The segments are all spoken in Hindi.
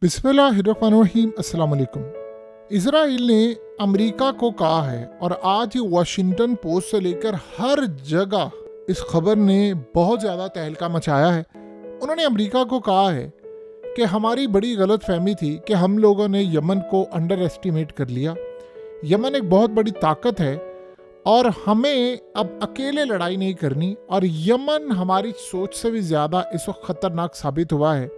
बिस्मिल्लाहिर्रहमानिर्रहीम। अस्सलाम वालेकुम। इजराइल ने अमेरिका को कहा है और आज ही वाशिंगटन पोस्ट से लेकर हर जगह इस खबर ने बहुत ज़्यादा तहलका मचाया है। उन्होंने अमेरिका को कहा है कि हमारी बड़ी गलत फहमी थी कि हम लोगों ने यमन को अंडर एस्टिमेट कर लिया। यमन एक बहुत बड़ी ताकत है और हमें अब अकेले लड़ाई नहीं करनी, और यमन हमारी सोच से भी ज़्यादा इस वक्त ख़तरनाक साबित हुआ है।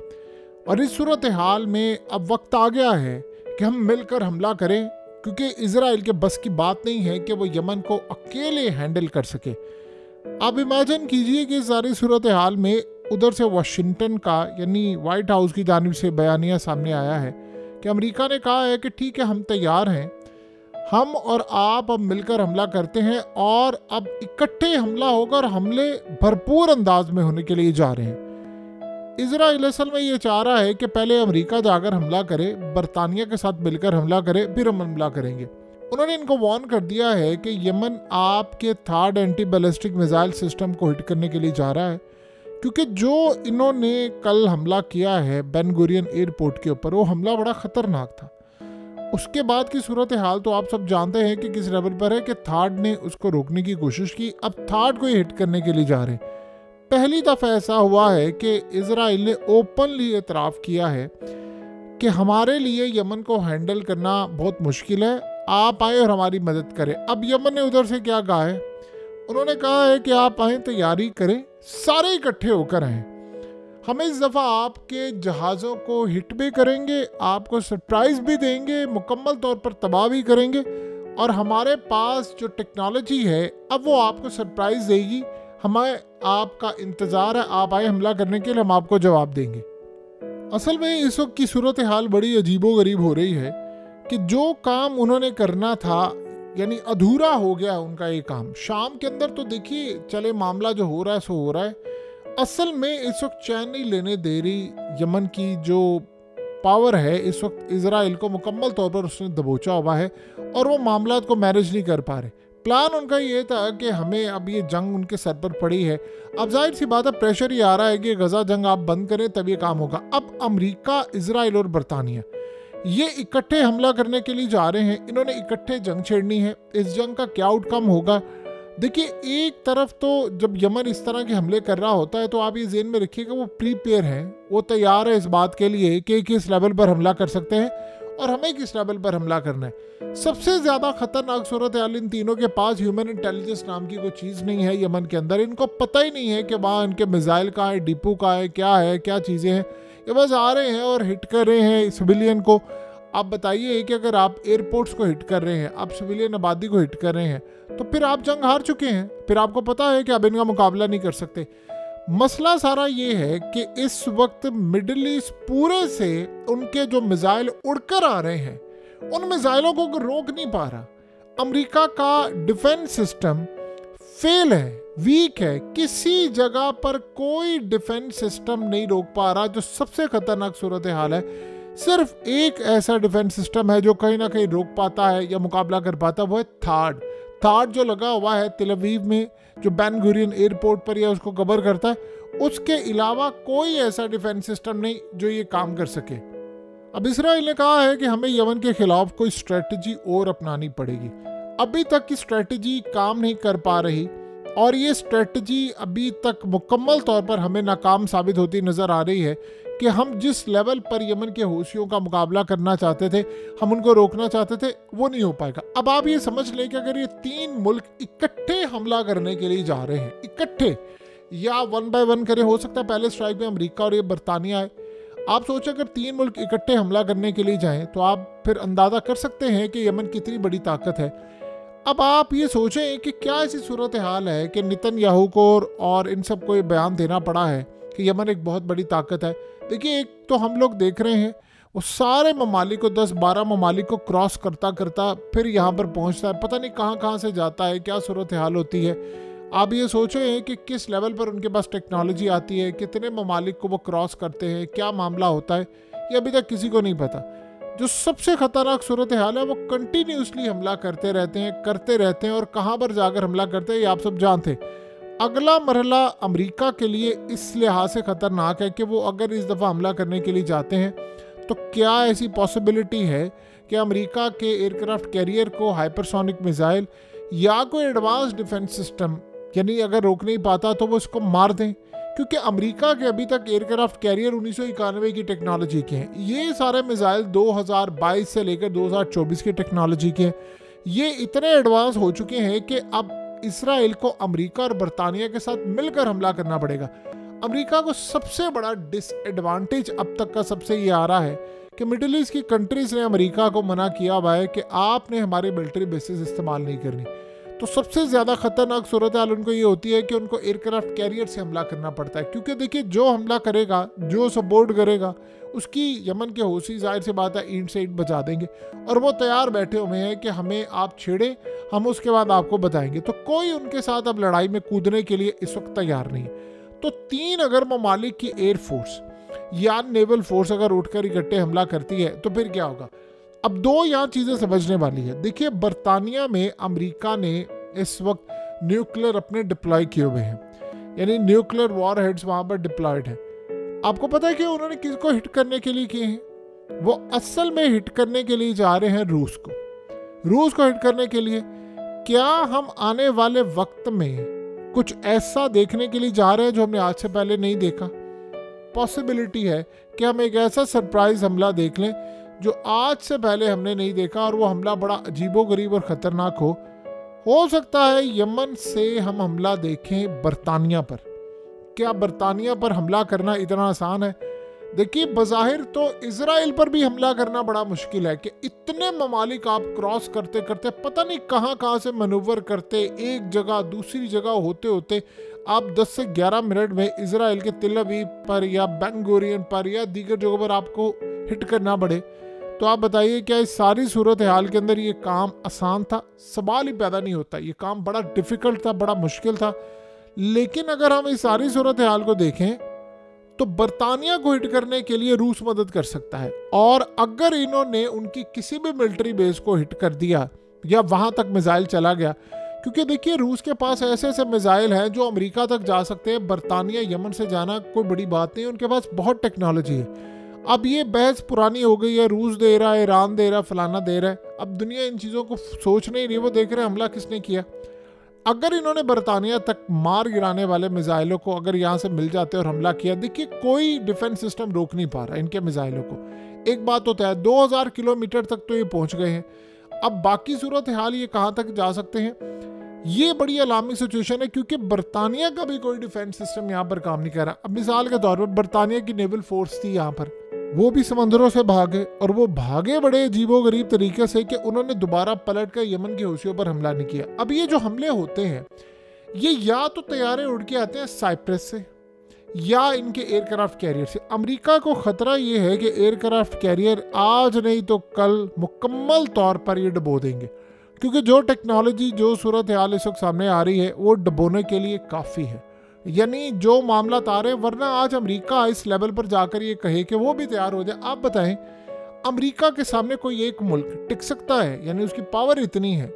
और इस सूरत हाल में अब वक्त आ गया है कि हम मिलकर हमला करें, क्योंकि इजराइल के बस की बात नहीं है कि वो यमन को अकेले हैंडल कर सके। आप इमेजिन कीजिए कि सारी सूरत हाल में उधर से वाशिंगटन का यानी वाइट हाउस की जानिब से बयानिया सामने आया है कि अमेरिका ने कहा है कि ठीक है, हम तैयार हैं, हम और आप अब मिलकर हमला करते हैं और अब इकट्ठे हमला होगा और हमले भरपूर अंदाज में होने के लिए जा रहे हैं। इजराइल असल में ये चाह रहा है कि पहले अमेरिका जाकर हमला करे, बरतानिया के साथ मिलकर हमला करे, फिर हम हमला करेंगे। उन्होंने इनको वार्न कर दिया है कि यमन आपके third anti ballistic missile system को हिट करने के लिए जा रहा है, क्योंकि जो इन्होंने कल हमला किया है बेन गुरियन एयरपोर्ट के ऊपर, वो हमला बड़ा ख़तरनाक था। उसके बाद की सूरत हाल तो आप सब जानते हैं कि किस लेवल पर है कि थर्ड ने उसको रोकने की कोशिश की, अब थर्ड को हिट करने के लिए जा रहे हैं। पहली दफ़ा ऐसा हुआ है कि इजराइल ने ओपनली एतराफ़ किया है कि हमारे लिए यमन को हैंडल करना बहुत मुश्किल है, आप आए और हमारी मदद करें। अब यमन ने उधर से क्या कहा है? उन्होंने कहा है कि आप आएँ, तैयारी करें, सारे इकट्ठे होकर आएँ। हम इस दफ़ा आपके जहाज़ों को हिट भी करेंगे, आपको सरप्राइज़ भी देंगे, मुकम्मल तौर पर तबाह भी करेंगे, और हमारे पास जो टेक्नोलॉजी है अब वो आपको सरप्राइज़ देगी। हमें आपका इंतज़ार है, आप आए हमला करने के लिए, हम आपको जवाब देंगे। असल में इस वक्त की सूरत हाल बड़ी अजीबोगरीब हो रही है कि जो काम उन्होंने करना था यानी अधूरा हो गया उनका ये काम। शाम के अंदर तो देखिए चले मामला जो हो रहा है सो हो रहा है, असल में इस वक्त चैन नहीं लेने दे रही यमन की जो पावर है। इस वक्त इजराइल को मुकम्मल तौर पर उसने दबोचा हुआ है और वो मामला को मैनेज नहीं कर पा रहे। प्लान उनका ये था कि हमें अब ये जंग उनके सर पर पड़ी है, अब जाहिर सी बात है प्रेशर ही आ रहा है कि गजा जंग आप बंद करें तब ये काम होगा। अब अमेरिका, इजराइल और बरतानिया ये इकट्ठे हमला करने के लिए जा रहे हैं, इन्होंने इकट्ठे जंग छेड़नी है। इस जंग का क्या आउटकम होगा? देखिए, एक तरफ तो जब यमन इस तरह के हमले कर रहा होता है तो आप ये ज़हन में रखिएगा वो प्रीपेयर हैं, वो तैयार है इस बात के लिए कि किस लेवल पर हमला कर सकते हैं और हमें किस लेवल पर हमला करना है। सबसे ज़्यादा खतरनाक सूरत हाल इन तीनों के पास ह्यूमन इंटेलिजेंस नाम की कोई चीज़ नहीं है। यमन के अंदर इनको पता ही नहीं है कि वहाँ इनके मिसाइल कहाँ है, डिपो कहाँ है, क्या चीज़ें हैं। ये बस आ रहे हैं और हिट कर रहे हैं सिविलियन को। आप बताइए कि अगर आप एयरपोर्ट्स को हिट कर रहे हैं, आप सिविलियन आबादी को हिट कर रहे हैं, तो फिर आप जंग हार चुके हैं, फिर आपको पता है कि आप इनका मुकाबला नहीं कर सकते। मसला सारा ये है कि इस वक्त मिडिल ईस्ट पूरे से उनके जो मिसाइल उड़कर आ रहे हैं, उन मिसाइलों को रोक नहीं पा रहा। अमेरिका का डिफेंस सिस्टम फेल है, वीक है, किसी जगह पर कोई डिफेंस सिस्टम नहीं रोक पा रहा। जो सबसे खतरनाक सूरत हाल है, सिर्फ एक ऐसा डिफेंस सिस्टम है जो कहीं ना कहीं रोक पाता है या मुकाबला कर पाता है, वो है थर्ड जो लगा हुआ है तेल अवीव में, जो बेन गुरियन एयरपोर्ट पर या उसको कवर करता है। उसके अलावा कोई ऐसा डिफेंस सिस्टम नहीं जो ये काम कर सके। अब इजराइल ने कहा है कि हमें यमन के खिलाफ कोई स्ट्रेटजी और अपनानी पड़ेगी। अभी तक की स्ट्रेटजी काम नहीं कर पा रही और ये स्ट्रेटजी अभी तक मुकम्मल तौर पर हमें नाकाम साबित होती नज़र आ रही है कि हम जिस लेवल पर यमन के हौसियों का मुकाबला करना चाहते थे, हम उनको रोकना चाहते थे, वो नहीं हो पाएगा। अब आप ये समझ लें कि अगर ये तीन मुल्क इकट्ठे हमला करने के लिए जा रहे हैं, इकट्ठे या वन बाय वन करें, हो सकता है पहले स्ट्राइक में अमेरिका और ये बरतानिया आए। आप सोचें अगर तीन मुल्क इकट्ठे हमला करने के लिए जाएं तो आप फिर अंदाज़ा कर सकते हैं कि यमन कितनी बड़ी ताकत है। अब आप ये सोचें कि क्या ऐसी सूरत हाल है कि नेतन्याहू को और इन सब को ये बयान देना पड़ा है कि यमन एक बहुत बड़ी ताकत है। देखिए, एक तो हम लोग देख रहे हैं वो सारे ममालिक को, 10-12 ममालिक को क्रॉस करता करता फिर यहाँ पर पहुँचता है, पता नहीं कहाँ से जाता है, क्या सूरत हाल होती है। आप ये सोचें कि किस लेवल पर उनके पास टेक्नोलॉजी आती है, कितने ममालिक को वो क्रॉस करते हैं, क्या मामला होता है, ये अभी तक किसी को नहीं पता। जो सबसे खतरनाक सूरत हाल है वो कंटिन्यूसली हमला करते रहते हैं और कहाँ पर जाकर हमला करते हैं ये आप सब जानते हैं। अगला मरहला अमेरिका के लिए इस लिहाज से ख़तरनाक है कि वो अगर इस दफ़ा हमला करने के लिए जाते हैं तो क्या ऐसी पॉसिबिलिटी है कि अमेरिका के एयरक्राफ्ट कैरियर को हाइपरसोनिक मिसाइल या कोई एडवांस डिफेंस सिस्टम, यानी अगर रोक नहीं पाता तो वो इसको मार दें? क्योंकि अमेरिका के अभी तक एयरक्राफ्ट कैरियर 1991 की टेक्नोलॉजी के हैं, ये सारे मिसाइल 2022 से लेकर 2024 की टेक्नोलॉजी के हैं। ये इतने एडवांस हो चुके हैं कि अब इसराइल को अमेरिका और बरतानिया के साथ मिलकर हमला करना पड़ेगा। अमेरिका को सबसे बड़ा डिसएडवांटेज अब तक का सबसे ये आ रहा है कि मिडिल ईस्ट की कंट्रीज ने अमेरिका को मना किया हुआ है कि आपने हमारे मिलिट्री बेसिस इस्तेमाल नहीं करनी। तो सबसे ज़्यादा खतरनाक सूरत हाल उनको ये होती है कि उनको एयरक्राफ्ट कैरियर से हमला करना पड़ता है, क्योंकि देखिए जो हमला करेगा, जो सपोर्ट करेगा, उसकी यमन के हौसी जाहिर सी बात है ईंट से ईंट बचा देंगे, और वो तैयार बैठे हुए हैं कि हमें आप छेड़ें, हम उसके बाद आपको बताएंगे। तो कोई उनके साथ अब लड़ाई में कूदने के लिए इस वक्त तैयार नहीं है। तो 3 अगर ममालिक की एयरफोर्स या नेवल फोर्स अगर उठकर इकट्ठे हमला करती है तो फिर क्या होगा? अब 2 यहाँ चीज़ें समझने वाली है। देखिए, बरतानिया में अमेरिका ने इस वक्त न्यूक्लियर अपने डिप्लॉय किए हुए हैं, यानी न्यूक्लियर वॉर हेड्स वहाँ पर डिप्लॉयड है। आपको पता है कि उन्होंने किसको हिट करने के लिए किए हैं? वो असल में हिट करने के लिए जा रहे हैं रूस को हिट करने के लिए। क्या हम आने वाले वक्त में कुछ ऐसा देखने के लिए जा रहे हैं जो हमने आज से पहले नहीं देखा? पॉसिबिलिटी है कि हम एक ऐसा सरप्राइज हमला देख लें जो आज से पहले हमने नहीं देखा, और वो हमला बड़ा अजीबोगरीब और ख़तरनाक हो सकता है यमन से हम हमला देखें बरतानिया पर। क्या बरतानिया पर हमला करना इतना आसान है? देखिए, बज़ाहिर तो इजराइल पर भी हमला करना बड़ा मुश्किल है कि इतने ममालिक आप क्रॉस करते करते पता नहीं कहाँ से मनूवर करते, एक जगह दूसरी जगह होते होते आप 10 से 11 मिनट में इजराइल के तेल अवीव पर या बेन गुरियन पर या दीगर जगहों पर आपको हिट करना पड़े। तो आप बताइए, क्या इस सारी सूरत हाल के अंदर ये काम आसान था? सवाल ही पैदा नहीं होता। ये काम बड़ा डिफ़िकल्ट था, बड़ा मुश्किल था। लेकिन अगर हम इस सारी सूरत हाल को देखें तो बरतानिया को हिट करने के लिए रूस मदद कर सकता है, और अगर इन्होंने उनकी किसी भी मिलिट्री बेस को हिट कर दिया या वहां तक मिसाइल चला गया, क्योंकि देखिए रूस के पास ऐसे ऐसे मिसाइल हैं जो अमेरिका तक जा सकते हैं। बरतानिया यमन से जाना कोई बड़ी बात नहीं, उनके पास बहुत टेक्नोलॉजी है। अब ये बहस पुरानी हो गई है, रूस दे रहा है, ईरान दे रहा है, फलाना दे रहा है। अब दुनिया इन चीज़ों को सोच नहीं रही, वो देख रहे हैं हमला किसने किया। अगर इन्होंने बरतानिया तक मार गिराने वाले मिसाइलों को अगर यहाँ से मिल जाते और हमला किया, देखिए कोई डिफेंस सिस्टम रोक नहीं पा रहा इनके मिसाइलों को। एक बात होता है, 2000 किलोमीटर तक तो ये पहुंच गए हैं। अब बाकी सूरत हाल ये कहाँ तक जा सकते हैं, ये बड़ी अलार्मिंग सिचुएशन है, क्योंकि बरतानिया का भी कोई डिफेंस सिस्टम यहाँ पर काम नहीं कर रहा। अब मिसाल के तौर पर बरतानिया की नेवल फोर्स थी यहाँ पर, वो भी समंदरों से भागे, और वो भागे बड़े अजीबोगरीब तरीके से कि उन्होंने दोबारा पलट कर यमन के हौसियों पर हमला नहीं किया। अब ये जो हमले होते हैं, ये या तो तैयारे उड़ के आते हैं साइप्रस से या इनके एयरक्राफ्ट कैरियर से। अमेरिका को खतरा ये है कि एयरक्राफ्ट कैरियर आज नहीं तो कल मुकम्मल तौर पर ये डुबो देंगे, क्योंकि जो टेक्नोलॉजी, जो सूरत हाल इस वक्त सामने आ रही है, वो डुबोने के लिए काफ़ी है। यानी जो मामला आ रहे हैं, वरना आज अमेरिका इस लेवल पर जाकर ये कहे कि वो भी तैयार हो जाए। आप बताएं, अमेरिका के सामने कोई एक मुल्क टिक सकता है? यानी उसकी पावर इतनी है।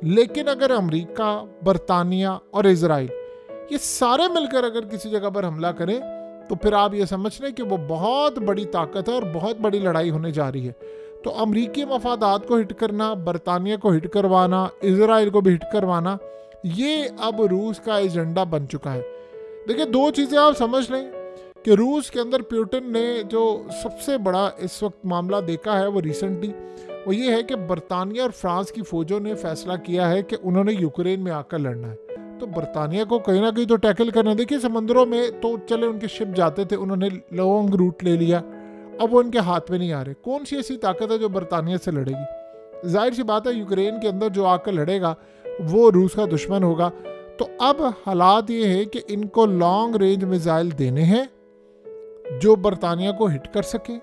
लेकिन अगर अमेरिका, बरतानिया और इजराइल ये सारे मिलकर अगर किसी जगह पर हमला करें, तो फिर आप ये समझ लें कि वो बहुत बड़ी ताकत है और बहुत बड़ी लड़ाई होने जा रही है। तो अमरीकी मफादात को हिट करना, बरतानिया को हिट करवाना, इजराइल को भी हिट करवाना, ये अब रूस का एजेंडा बन चुका है। देखिए, 2 चीज़ें आप समझ लें कि रूस के अंदर पुतिन ने जो सबसे बड़ा इस वक्त मामला देखा है वो रिसेंटली, वो ये है कि बरतानिया और फ्रांस की फ़ौजों ने फैसला किया है कि उन्होंने यूक्रेन में आकर लड़ना है। तो बरतानिया को कहीं ना कहीं तो टैकल करना। देखिए, समंदरों में तो चले उनके शिप जाते थे, उन्होंने लॉन्ग रूट ले लिया, अब वो उनके हाथ में नहीं आ रहे। कौन सी ऐसी ताकत है जो बरतानिया से लड़ेगी? जाहिर सी बात है, यूक्रेन के अंदर जो आकर लड़ेगा वो रूस का दुश्मन होगा। तो अब हालात ये है कि इनको लॉन्ग रेंज मिसाइल देने हैं जो बरतानिया को हिट कर सकें,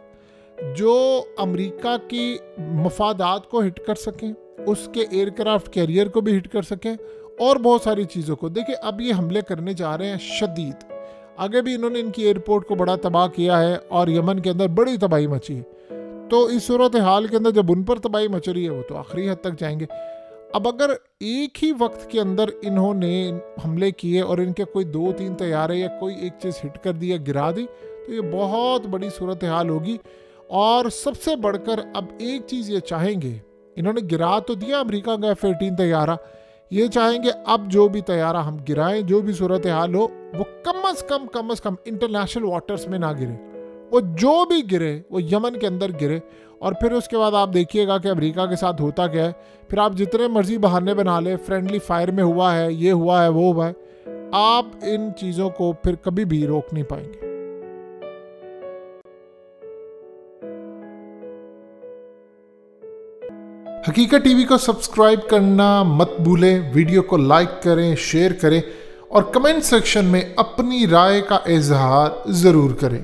जो अमेरिका की मफादात को हिट कर सकें, उसके एयरक्राफ्ट कैरियर को भी हिट कर सकें, और बहुत सारी चीज़ों को। देखिए, अब ये हमले करने जा रहे हैं शदीद। आगे भी इन्होंने इनकी एयरपोर्ट को बड़ा तबाह किया है और यमन के अंदर बड़ी तबाही मची है। तो इस सूरत हाल के अंदर जब उन पर तबाही मच रही है, वो तो आखिरी हद तक जाएंगे। अब अगर एक ही वक्त के अंदर इन्होंने हमले किए और इनके कोई 2-3 तैयारे या कोई एक चीज़ हिट कर दी या गिरा दी, तो ये बहुत बड़ी सूरत हाल होगी। और सबसे बढ़कर अब एक चीज़ ये चाहेंगे, इन्होंने गिरा तो दिया अमेरिका का F-18 तैयारा, ये चाहेंगे अब जो भी तैयारा हम गिराएं, जो भी सूरत हाल हो, वो कम से कम इंटरनेशनल वाटर्स में ना गिरे। वो जो भी गिरे वो यमन के अंदर गिरे। और फिर उसके बाद आप देखिएगा कि अमेरिका के साथ होता क्या है। फिर आप जितने मर्जी बहाने बना ले, फ्रेंडली फायर में हुआ है, ये हुआ है, वो हुआ है, आप इन चीज़ों को फिर कभी भी रोक नहीं पाएंगे। हकीकत टीवी को सब्सक्राइब करना मत भूलें, वीडियो को लाइक करें, शेयर करें और कमेंट सेक्शन में अपनी राय का इजहार ज़रूर करें।